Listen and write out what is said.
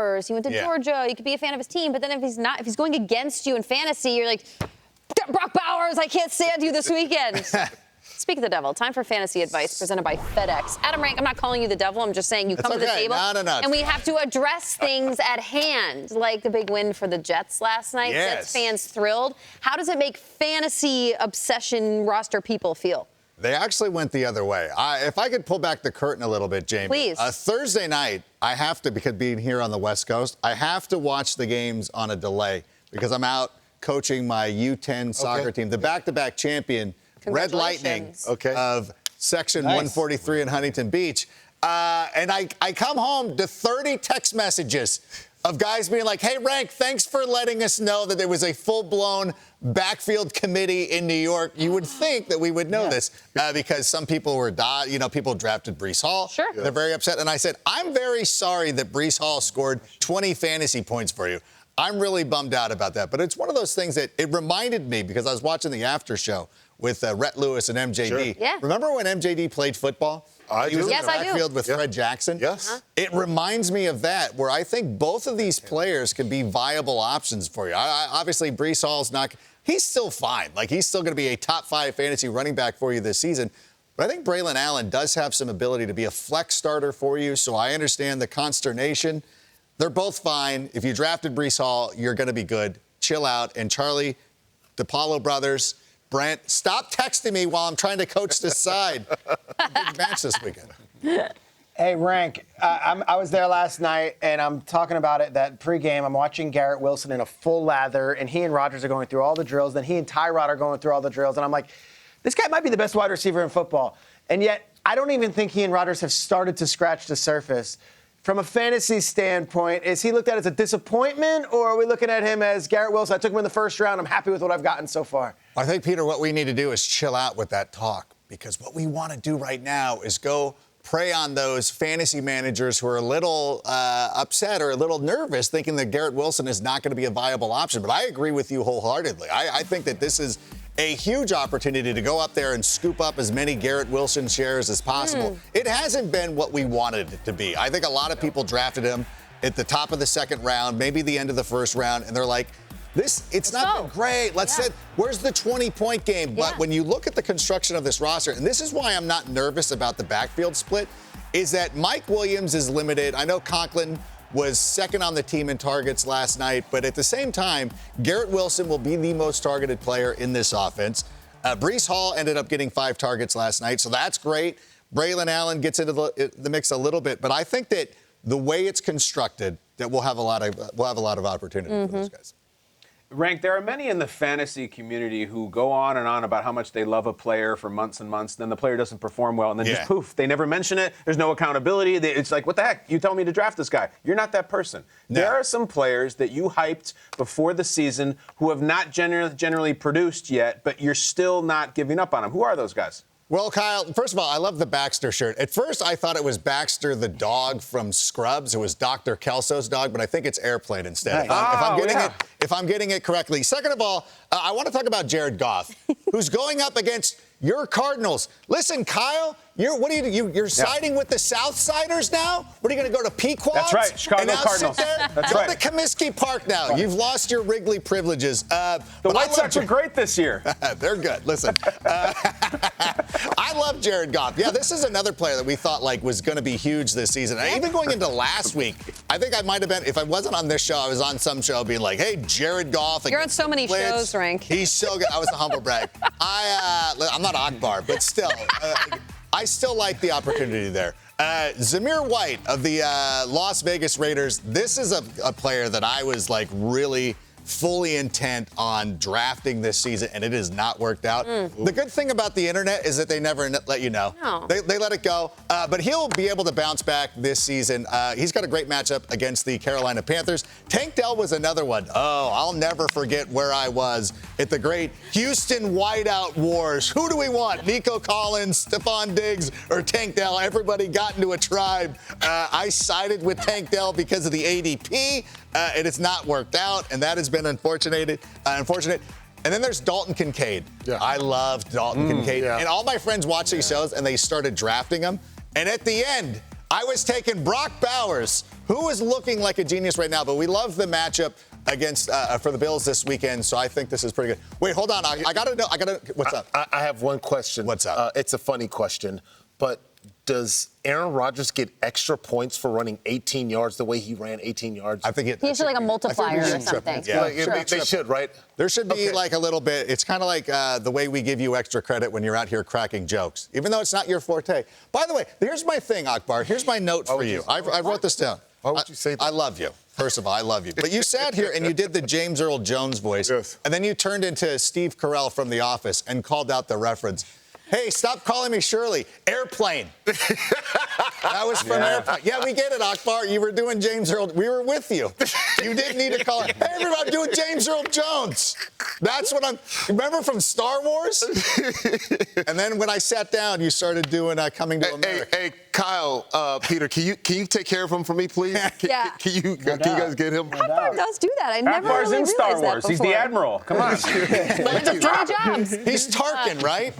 Bowers. He went to Georgia. You could be a fan of his team. But then if he's going against you in fantasy, you're like, Brock Bowers, I can't stand you this weekend. Speak of the devil, time for fantasy advice presented by FedEx. Adam Rank, I'm not calling you the devil. I'm just saying you come to the table. No. And we have to address things at hand, like the big win for the Jets last night. Yes. Jets fans thrilled. How does it make fantasy obsession roster people feel? They actually went the other way. If I could pull back the curtain a little bit, Jamie. Please. Thursday night, I have to, because being here on the West Coast, I have to watch the games on a delay because I'm out coaching my U10 soccer team, the back-to-back champion, Red Lightning of Section 143 in Huntington Beach. And I come home to 30 text messages of guys being like, hey, Rank, thanks for letting us know that there was a full-blown backfield committee in New York. You would think that we would know this because some people were, people drafted Breece Hall. Sure. They're very upset. And I said, I'm very sorry that Breece Hall scored 20 fantasy points for you. I'm really bummed out about that. But it's one of those things that it reminded me because I was watching the after show with Rhett Lewis and MJD. Sure. Yeah. Remember when MJD played football? He was in the backfield with Fred Jackson. Yes. It reminds me of that, where I think both of these players can be viable options for you. Obviously, Breece Hall's not – he's still fine. Like, he's still going to be a top 5 fantasy running back for you this season. But I think Braylon Allen does have some ability to be a flex starter for you, so I understand the consternation. They're both fine. If you drafted Breece Hall, you're going to be good. Chill out. And Charlie, the Paulo brothers, Brent, stop texting me while I'm trying to coach this side. Big match this weekend. Hey, Rank, I was there last night, and I'm talking about it, that pregame. I'm watching Garrett Wilson in a full lather, and he and Rodgers are going through all the drills. Then he and Tyrod are going through all the drills. And I'm like, this guy might be the best wide receiver in football. And yet, I don't even think he and Rodgers have started to scratch the surface. From a fantasy standpoint, is he looked at as a disappointment, or are we looking at him as Garrett Wilson? I took him in the first round. I'm happy with what I've gotten so far. I think, Peter, what we need to do is chill out with that talk, because what we want to do right now is go prey on those fantasy managers who are a little upset or a little nervous, thinking that Garrett Wilson is not going to be a viable option. But I agree with you wholeheartedly. I think that this is a huge opportunity to go up there and scoop up as many Garrett Wilson shares as possible. It hasn't been what we wanted it to be. I think a lot of people drafted him at the top of the second round, maybe the end of the first round, and they're like, it's not been great. Let's say, where's the 20-point game? But when you look at the construction of this roster, and this is why I'm not nervous about the backfield split, is that Mike Williams is limited. I know Conklin was second on the team in targets last night, but at the same time, Garrett Wilson will be the most targeted player in this offense. Breece Hall ended up getting 5 targets last night, so that's great. Braylon Allen gets into the mix a little bit, but I think that the way it's constructed, that we'll have a lot of opportunity for those guys. Rank, there are many in the fantasy community who go on and on about how much they love a player for months and months, then the player doesn't perform well, and then just poof, they never mention it. There's no accountability. It's like, what the heck? You tell me to draft this guy. You're not that person. No. There are some players that you hyped before the season who have not generally produced yet, but you're still not giving up on them. Who are those guys? Well, Kyle, first of all, I love the Baxter shirt. At first, I thought it was Baxter the dog from Scrubs. It was Dr. Kelso's dog, but I think it's Airplane instead. Nice. If I'm getting it correctly. Second of all, I want to talk about Jared Goff, who's going up against your Cardinals. Listen, Kyle, you're siding with the Southsiders now? What are you going to go to Pequods? That's right, Chicago Cardinals. That's go to Comiskey Park now. Right. You've lost your Wrigley privileges. The White Sox are great this year. They're good. Listen, I love Jared Goff. Yeah, this is another player that we thought was going to be huge this season. Even going into last week, I think I might have been, if I wasn't on this show, I was on some show being like, hey, Jared Goff. You're on so many shows, Rank. He's so good. I was a humble brag. I'm not Akbar, but still, I still like the opportunity there. Zamir White of the Las Vegas Raiders. This is a player that I was really fully intent on drafting this season, and it has not worked out. The good thing about the internet is that they never let you know. No. They let it go, but he'll be able to bounce back this season. He's got a great matchup against the Carolina Panthers. Tank Dell was another one. Oh, I'll never forget where I was at the great Houston Whiteout Wars. Who do we want? Nico Collins, Stephon Diggs, or Tank Dell? Everybody got into a tribe. I sided with Tank Dell because of the ADP. It has not worked out, and that has been unfortunate. And then there's Dalton Kincaid. Yeah. I love Dalton Kincaid. Yeah. And all my friends watch these shows, and they started drafting him. And at the end, I was taking Brock Bowers, who is looking like a genius right now, but we love the matchup against for the Bills this weekend, so I think this is pretty good. Wait, hold on. I got to know. What's up? I have one question. What's up? It's a funny question, but does Aaron Rodgers get extra points for running 18 yards the way he ran 18 yards? I think He should like a multiplier or something. Yeah, Like, they should, right? There should be like a little bit. It's kind of like the way we give you extra credit when you're out here cracking jokes, even though it's not your forte. By the way, here's my thing, Akbar. Here's my note for you. I wrote this down. Why would you say that? I love you. First of all, I love you. But you sat here and you did the James Earl Jones voice. Yes. And then you turned into Steve Carell from The Office and called out the reference. Hey, stop calling me Shirley. Airplane. That was from Airplane. Yeah, we get it, Akbar. You were doing James Earl. We were with you. You didn't need to call it. Hey, everybody, I'm doing James Earl Jones. That's what I'm. Remember from Star Wars? And then when I sat down, you started doing Coming to America. Hey, Kyle, Peter, can you take care of him for me, please? Yeah. Can you guys get him? Akbar does do that. I never Akbar's really in Star realized that Whe's the before. Admiral. Come on. He's 20 jobs. He's Tarkin, right?